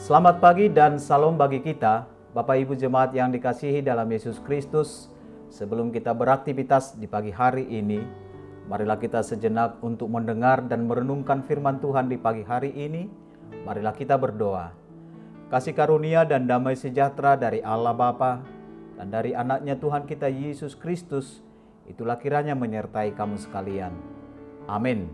Selamat pagi dan salam bagi kita, Bapak Ibu Jemaat yang dikasihi dalam Yesus Kristus. Sebelum kita beraktivitas di pagi hari ini, marilah kita sejenak untuk mendengar dan merenungkan firman Tuhan di pagi hari ini. Marilah kita berdoa. Kasih karunia dan damai sejahtera dari Allah Bapa dan dari anaknya Tuhan kita Yesus Kristus, itulah kiranya menyertai kamu sekalian. Amin.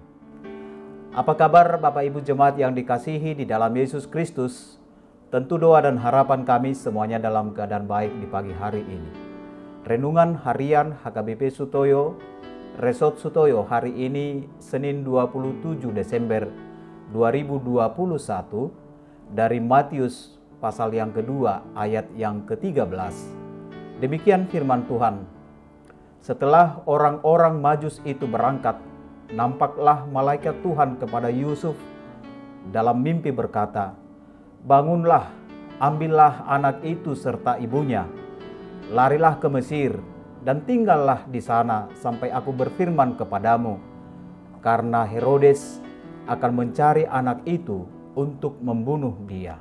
Apa kabar Bapak Ibu Jemaat yang dikasihi di dalam Yesus Kristus? Tentu doa dan harapan kami semuanya dalam keadaan baik di pagi hari ini. Renungan harian HKBP Sutoyo, Resort Sutoyo hari ini Senin 27 Desember 2021 dari Matius pasal yang kedua ayat yang ke-13. Demikian firman Tuhan. Setelah orang-orang Majus itu berangkat, nampaklah malaikat Tuhan kepada Yusuf dalam mimpi berkata, "Bangunlah, ambillah anak itu serta ibunya, larilah ke Mesir dan tinggallah di sana sampai aku berfirman kepadamu, karena Herodes akan mencari anak itu untuk membunuh dia."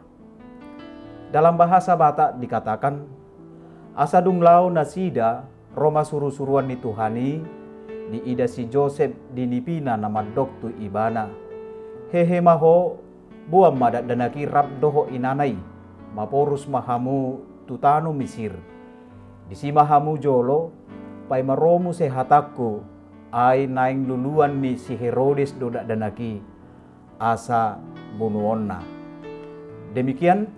Dalam bahasa Batak dikatakan, "Asadung lau nasida Roma suru-suruan ni Tuhani, di ida si Joseph di nipina nama doktu ibana. Hehe maho buam madat danaki rab doho inanai, maporus mahamu tutanu Misir. Disi mahamu jolo, pai maromu sehataku, ai naing luluan ni si Herodes dodak danaki, asa bunuonna." Demikian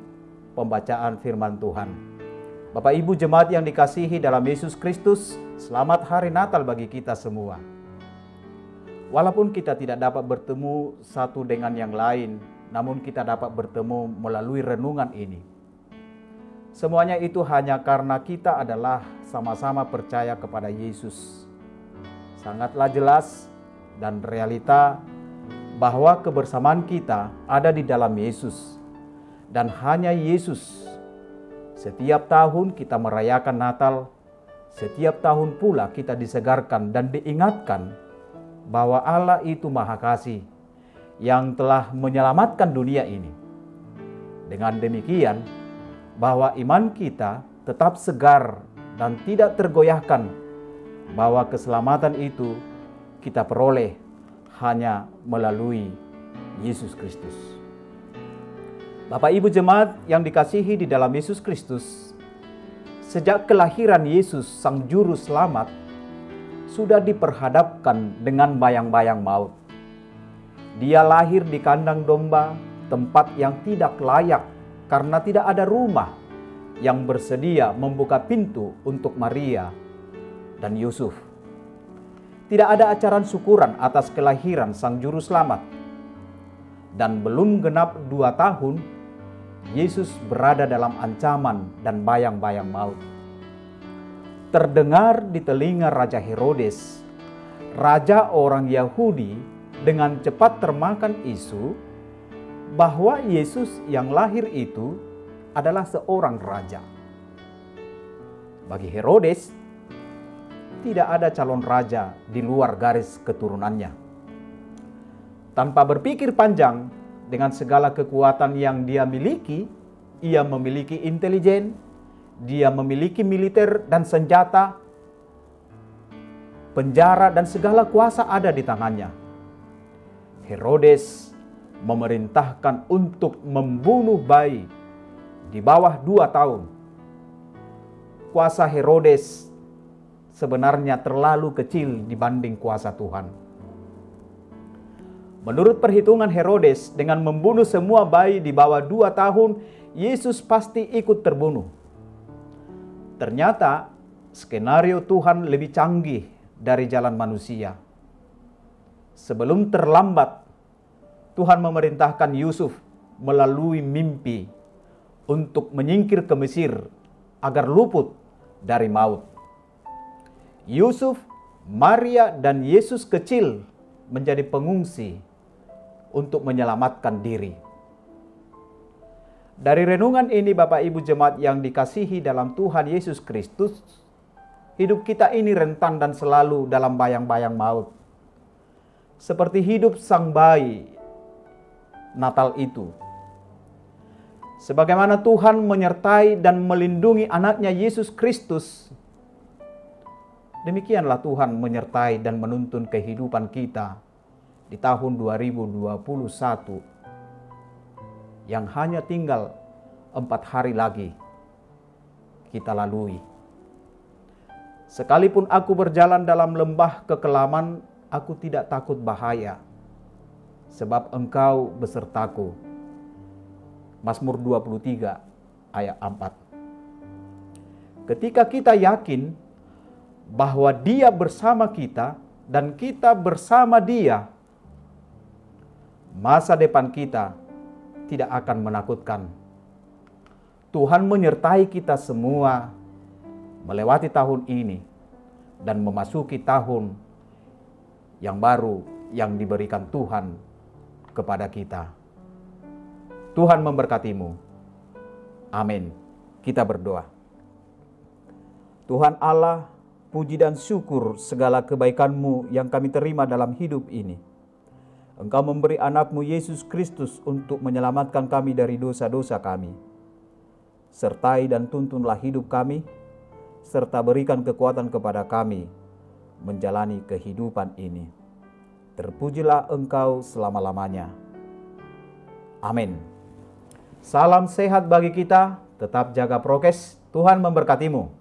pembacaan firman Tuhan. Bapak Ibu Jemaat yang dikasihi dalam Yesus Kristus, selamat hari Natal bagi kita semua. Walaupun kita tidak dapat bertemu satu dengan yang lain, namun kita dapat bertemu melalui renungan ini. Semuanya itu hanya karena kita adalah sama-sama percaya kepada Yesus. Sangatlah jelas dan realita bahwa kebersamaan kita ada di dalam Yesus. Dan hanya Yesus. Setiap tahun kita merayakan Natal, setiap tahun pula kita disegarkan dan diingatkan bahwa Allah itu Maha Kasih yang telah menyelamatkan dunia ini. Dengan demikian, bahwa iman kita tetap segar dan tidak tergoyahkan, bahwa keselamatan itu kita peroleh hanya melalui Yesus Kristus. Bapak Ibu Jemaat yang dikasihi di dalam Yesus Kristus, sejak kelahiran Yesus Sang Juru Selamat sudah diperhadapkan dengan bayang-bayang maut. Dia lahir di kandang domba, tempat yang tidak layak karena tidak ada rumah yang bersedia membuka pintu untuk Maria dan Yusuf. Tidak ada acaran syukuran atas kelahiran Sang Juru Selamat. Dan belum genap 2 tahun, Yesus berada dalam ancaman dan bayang-bayang maut. Terdengar di telinga Raja Herodes, raja orang Yahudi, dengan cepat termakan isu bahwa Yesus yang lahir itu adalah seorang raja. Bagi Herodes, tidak ada calon raja di luar garis keturunannya. Tanpa berpikir panjang, dengan segala kekuatan yang dia miliki, ia memiliki intelijen, dia memiliki militer dan senjata, penjara dan segala kuasa ada di tangannya. Herodes memerintahkan untuk membunuh bayi di bawah 2 tahun. Kuasa Herodes sebenarnya terlalu kecil dibanding kuasa Tuhan. Menurut perhitungan Herodes, dengan membunuh semua bayi di bawah 2 tahun, Yesus pasti ikut terbunuh. Ternyata, skenario Tuhan lebih canggih dari jalan manusia. Sebelum terlambat, Tuhan memerintahkan Yusuf melalui mimpi untuk menyingkir ke Mesir agar luput dari maut. Yusuf, Maria, dan Yesus kecil menjadi pengungsi untuk menyelamatkan diri. Dari renungan ini Bapak Ibu Jemaat yang dikasihi dalam Tuhan Yesus Kristus, hidup kita ini rentan dan selalu dalam bayang-bayang maut. Seperti hidup sang bayi Natal itu. Sebagaimana Tuhan menyertai dan melindungi anaknya Yesus Kristus, demikianlah Tuhan menyertai dan menuntun kehidupan kita di tahun 2021 yang hanya tinggal 4 hari lagi kita lalui. Sekalipun aku berjalan dalam lembah kekelaman, aku tidak takut bahaya, sebab Engkau besertaku. Mazmur 23 ayat 4. Ketika kita yakin bahwa Dia bersama kita dan kita bersama Dia, masa depan kita tidak akan menakutkan. Tuhan menyertai kita semua melewati tahun ini dan memasuki tahun yang baru yang diberikan Tuhan kepada kita. Tuhan memberkatimu. Amin. Kita berdoa. Tuhan Allah, puji dan syukur segala kebaikan-Mu yang kami terima dalam hidup ini. Engkau memberi anak-Mu Yesus Kristus untuk menyelamatkan kami dari dosa-dosa kami. Sertai dan tuntunlah hidup kami, serta berikan kekuatan kepada kami menjalani kehidupan ini. Terpujilah Engkau selama-lamanya. Amin. Salam sehat bagi kita, tetap jaga prokes. Tuhan memberkatimu.